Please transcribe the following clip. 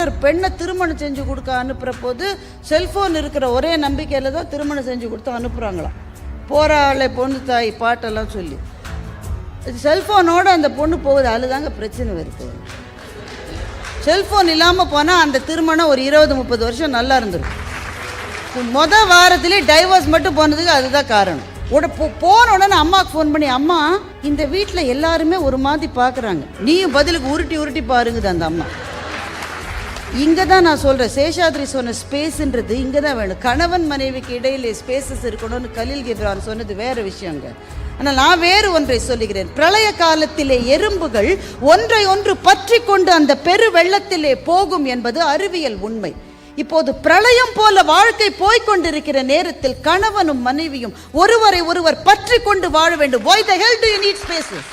ஒரு பெண்ணை திருமணம் செஞ்சு கொடுக்க அனுப்புகிற போது செல்ஃபோன் இருக்கிற ஒரே நம்பிக்கையில் தான் திருமணம் செஞ்சு கொடுத்து அனுப்புகிறாங்களாம். போகிறாளே பொண்ணு தாய் பாட்டெல்லாம் சொல்லி செல்ஃபோனோடு அந்த பொண்ணு போகுது. அதுதாங்க பிரச்சனை வருது. செல்ஃபோன் இல்லாமல் போனால் அந்த திருமணம் ஒரு 20-30 வருஷம் நல்லா இருந்துடும். மொதல் வாரத்திலே டைவர்ஸ் மட்டும் போனதுக்கு அதுதான் காரணம். போன உடனே அம்மாவுக்கு ஃபோன் பண்ணி, அம்மா இந்த வீட்டில் எல்லாருமே ஒரு மாதிரி பார்க்குறாங்க, நீயும் பதிலுக்கு உருட்டி உருட்டி பாருங்குது அந்த அம்மா. இங்கே தான் நான் சொல்கிறேன், சேஷாத்ரி சொன்ன ஸ்பேஸுன்றது இங்கே தான் வேணும். கணவன் மனைவிக்கு இடையிலே ஸ்பேசஸ் இருக்கணும்னு கலீல் கிப்ரான் சொன்னது வேறு விஷயங்க. ஆனால் நான் வேறு ஒன்றை சொல்லுகிறேன். பிரளய காலத்திலே எறும்புகள் ஒன்றை ஒன்று பற்றி கொண்டு அந்த பெரு வெள்ளத்திலே போகும் என்பது அறிவியல் உண்மை. இப்போது பிரளயம் போல வாழ்க்கை போய்கொண்டிருக்கிற நேரத்தில் கணவனும் மனைவியும் ஒருவரை ஒருவர் பற்றி கொண்டு வாழ வேண்டும். Why the hell do you need spaces?